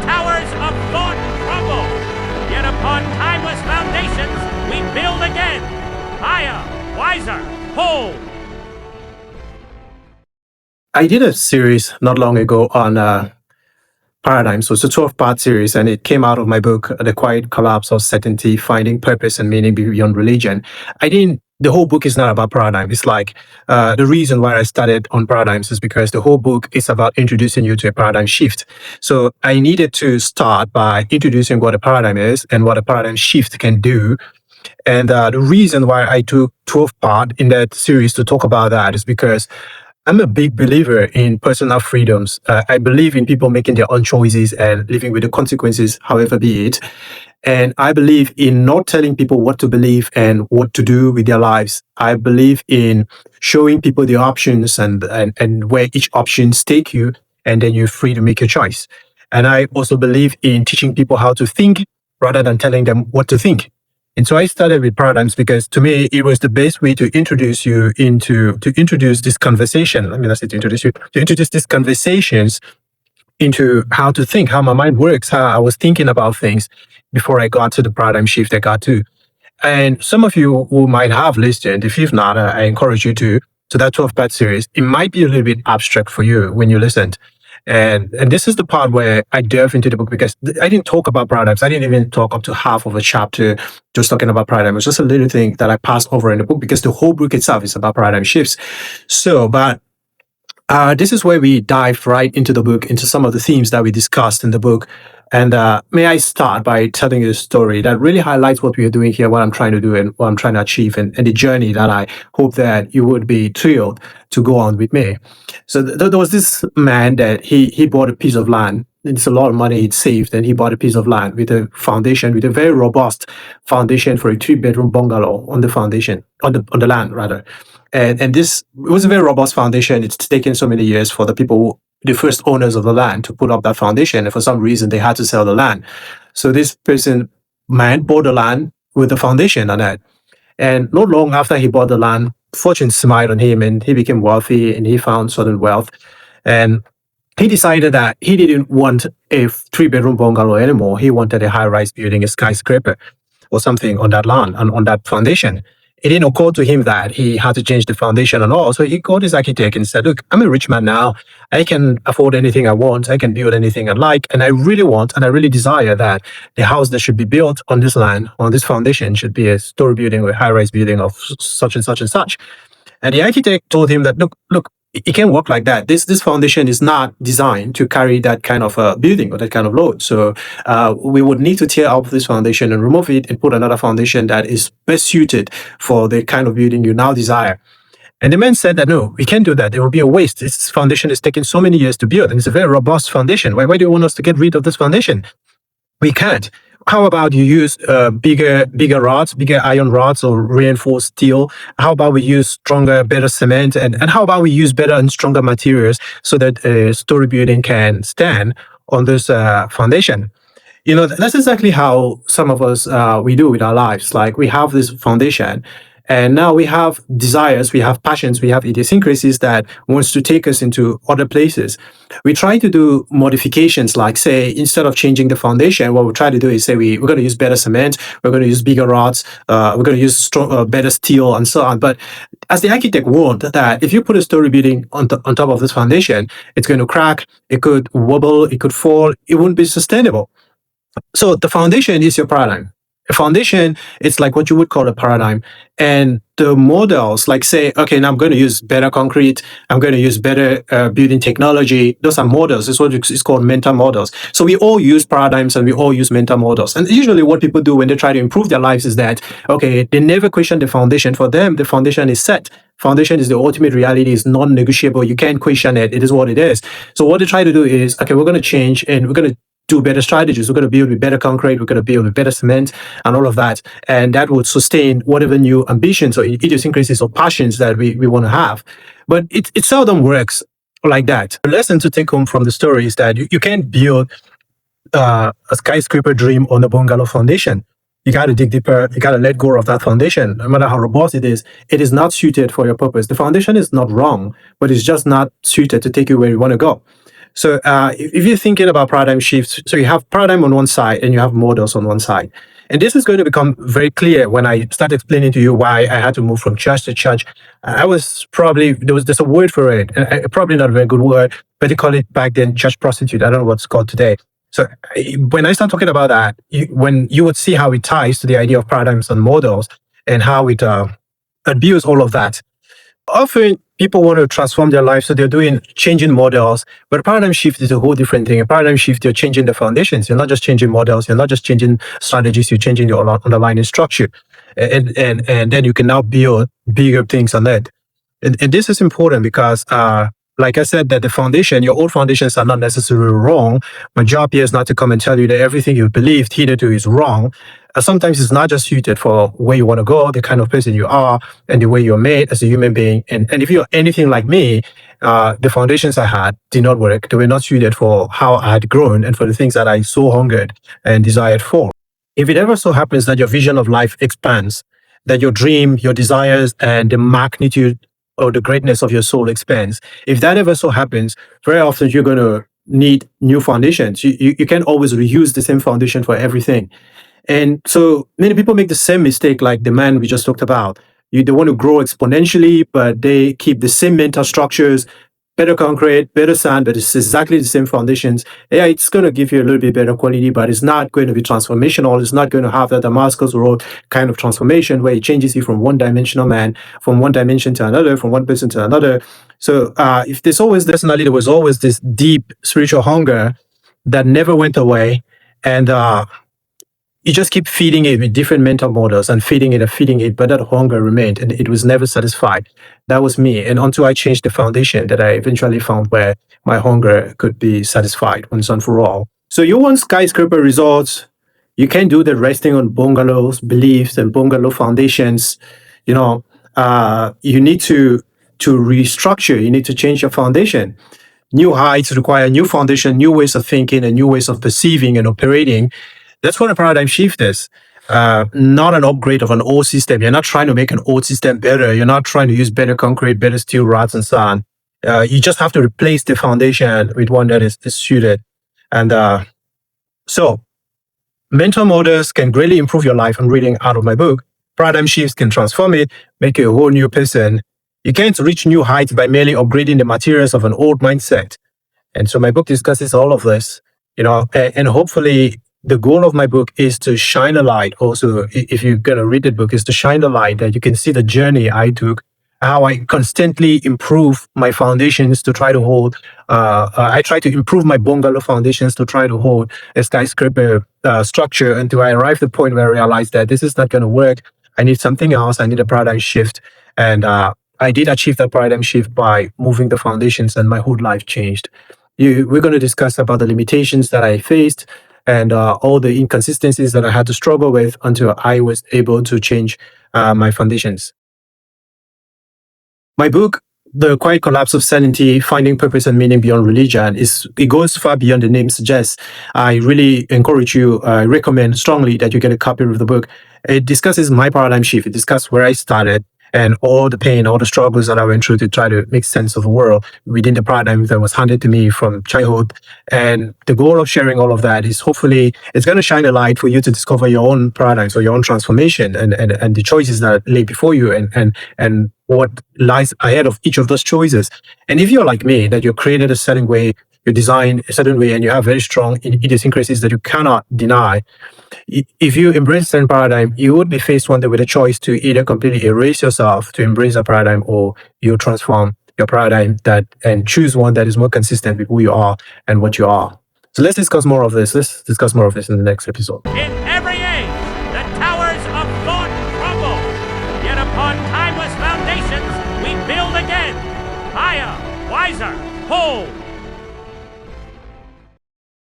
towers of thought crumble. Yet upon timeless foundations, we build again. Higher, wiser, whole. I did a series not long ago on paradigms. So it's a 12-part series, and it came out of my book, The Quiet Collapse of Certainty, Finding Purpose and Meaning Beyond Religion. The whole book is not about paradigm. It's like the reason why I started on paradigms is because the whole book is about introducing you to a paradigm shift. So I needed to start by introducing what a paradigm is and what a paradigm shift can do. And the reason why I took 12 part in that series to talk about that is because I'm a big believer in personal freedoms. I believe in people making their own choices and living with the consequences, however be it. And I believe in not telling people what to believe and what to do with their lives. I believe in showing people the options and where each options take you, and then you're free to make your choice. And I also believe in teaching people how to think rather than telling them what to think. And so I started with paradigms because to me, it was the best way to introduce this conversation. I mean, I said to introduce these conversations into how to think, how my mind works, how I was thinking about things before I got to the paradigm shift I got to. And some of you who might have listened, if you've not, I encourage you to that 12-part series. It might be a little bit abstract for you when you listened. And this is the part where I delve into the book because I didn't talk about paradigms. I didn't even talk up to half of a chapter just talking about paradigms. It was just a little thing that I passed over in the book because the whole book itself is about paradigm shifts. So, but this is where we dive right into the book, into some of the themes that we discussed in the book. And may I start by telling you a story that really highlights what we are doing here, what I'm trying to do and what I'm trying to achieve, and the journey that I hope that you would be thrilled to go on with me. So there was this man that he bought a piece of land. It's a lot of money he'd saved, and he bought a piece of land with a foundation, with a very robust foundation for a 3-bedroom bungalow on the foundation, on the land rather. And this it was a very robust foundation. It's taken so many years for the first owners of the land to put up that foundation. And for some reason, they had to sell the land. So this man bought the land with the foundation on it. And not long after he bought the land, fortune smiled on him and he became wealthy and he found sudden wealth. And he decided that he didn't want a 3-bedroom bungalow anymore. He wanted a high-rise building, a skyscraper or something on that land and on that foundation. It didn't occur to him that he had to change the foundation and all. So he called his architect and said, look, I'm a rich man now. I can afford anything I want. I can build anything I like. And I really want and I really desire that the house that should be built on this land, on this foundation, should be a story building or a high-rise building of such and such and such. And the architect told him that, look, it can't work like that. This foundation is not designed to carry that kind of building or that kind of load. So we would need to tear up this foundation and remove it and put another foundation that is best suited for the kind of building you now desire. And the man said that, no, we can't do that. It will be a waste. This foundation is taking so many years to build, and it's a very robust foundation. Why do you want us to get rid of this foundation? We can't. How about you use bigger rods, bigger iron rods or reinforced steel? How about we use stronger, better cement? And how about we use better and stronger materials so that a story building can stand on this foundation? You know, that's exactly how some of us, we do with our lives. Like we have this foundation and now we have desires, we have passions, we have idiosyncrasies that wants to take us into other places. We try to do modifications, like say, instead of changing the foundation, what we try to do is say we're going to use better cement, we're going to use bigger rods, we're going to use better steel and so on. But as the architect warned that if you put a story building on top of this foundation, it's going to crack, it could wobble, it could fall, it wouldn't be sustainable. So the foundation is your paradigm. A foundation, it's like what you would call a paradigm. And the models, like say, okay, now I'm going to use better concrete, I'm going to use better building technology. Those are models. It's what is called mental models. So we all use paradigms and we all use mental models. And usually what people do when they try to improve their lives is that, okay, they never question the foundation. For them, the foundation is set. Foundation is the ultimate reality, is non-negotiable. You can't question it. It is what it is. So what they try to do is, okay, we're going to change and we're going to do better strategies. We're going to build with better concrete. We're going to build with better cement and all of that. And that would sustain whatever new ambitions or idiosyncrasies or passions that we want to have. But it seldom works like that. The lesson to take home from the story is that you can't build a skyscraper dream on a bungalow foundation. You got to dig deeper. You got to let go of that foundation. No matter how robust it is not suited for your purpose. The foundation is not wrong, but it's just not suited to take you where you want to go. So if you're thinking about paradigm shifts, so you have paradigm on one side and you have models on one side. And this is going to become very clear when I start explaining to you why I had to move from church to church. I was probably, there's a word for it, and probably not a very good word, but they call it back then church prostitute. I don't know what's called today. So when I start talking about that, when you would see how it ties to the idea of paradigms and models and how it abuse all of that. Often people want to transform their life, so they're changing models, but a paradigm shift is a whole different thing. A paradigm shift, you're changing the foundations. You're not just changing models. You're not just changing strategies. You're changing the underlying structure, and then you can now build bigger things on that. And this is important because, like I said, that the foundation, your old foundations are not necessarily wrong. My job here is not to come and tell you that everything you believed hitherto is wrong. Sometimes it's not just suited for where you want to go, the kind of person you are, and the way you're made as a human being. And if you're anything like me, the foundations I had did not work. They were not suited for how I had grown and for the things that I so hungered and desired for. If it ever so happens that your vision of life expands, that your dream, your desires, and the magnitude or the greatness of your soul expands, if that ever so happens, very often you're going to need new foundations. You can't always reuse the same foundation for everything. And so many people make the same mistake, like the man we just talked about. They want to grow exponentially, but they keep the same mental structures, better concrete, better sand, but it's exactly the same foundations. Yeah, it's going to give you a little bit better quality, but it's not going to be transformational. It's not going to have that Damascus Road kind of transformation where it changes you from one-dimensional man, from one dimension to another, from one person to another. So if there was always this deep spiritual hunger that never went away, and you just keep feeding it with different mental models and feeding it, but that hunger remained and it was never satisfied. That was me. And until I changed the foundation that I eventually found where my hunger could be satisfied once and for all. So you want skyscraper results. You can't do that resting on bungalows, beliefs, and bungalow foundations. You need to restructure. You need to change your foundation. New heights require new foundation, new ways of thinking, and new ways of perceiving and operating. That's what a paradigm shift is. Not an upgrade of an old system. You're not trying to make an old system better. You're not trying to use better concrete, better steel rods, and so on. You just have to replace the foundation with one that is suited. And so mental models can greatly improve your life. I'm reading out of my book. Paradigm shifts can transform it, make you a whole new person. You can't reach new heights by merely upgrading the materials of an old mindset. And so my book discusses all of this, and hopefully the goal of my book is to shine a light. Also, if you're going to read the book, is to shine a light that you can see the journey I took, how I constantly improve my foundations to try to hold. I try to improve my bungalow foundations to try to hold a skyscraper structure until I arrived at the point where I realized that this is not going to work. I need something else. I need a paradigm shift. And I did achieve that paradigm shift by moving the foundations, and my whole life changed. We're going to discuss about the limitations that I faced and all the inconsistencies that I had to struggle with until I was able to change my foundations. My book, The Quiet Collapse of Sanity, Finding Purpose and Meaning Beyond Religion, it goes far beyond the name suggests. I really encourage you, I recommend strongly that you get a copy of the book. It discusses my paradigm shift. It discusses where I started and all the pain, all the struggles that I went through to try to make sense of the world within the paradigm that was handed to me from childhood. And the goal of sharing all of that is hopefully it's going to shine a light for you to discover your own paradigms or your own transformation and the choices that lay before you and what lies ahead of each of those choices. And if you're like me, that you're created a certain way, you're designed a certain way, and you have very strong idiosyncrasies that you cannot deny, if you embrace a certain paradigm, you would be faced one day with a choice to either completely erase yourself to embrace a paradigm, or you transform your paradigm and choose one that is more consistent with who you are and what you are. So let's discuss more of this. Let's discuss more of this in the next episode. In every age, the towers of thought crumble. Yet upon timeless foundations, we build again. Higher, wiser, whole.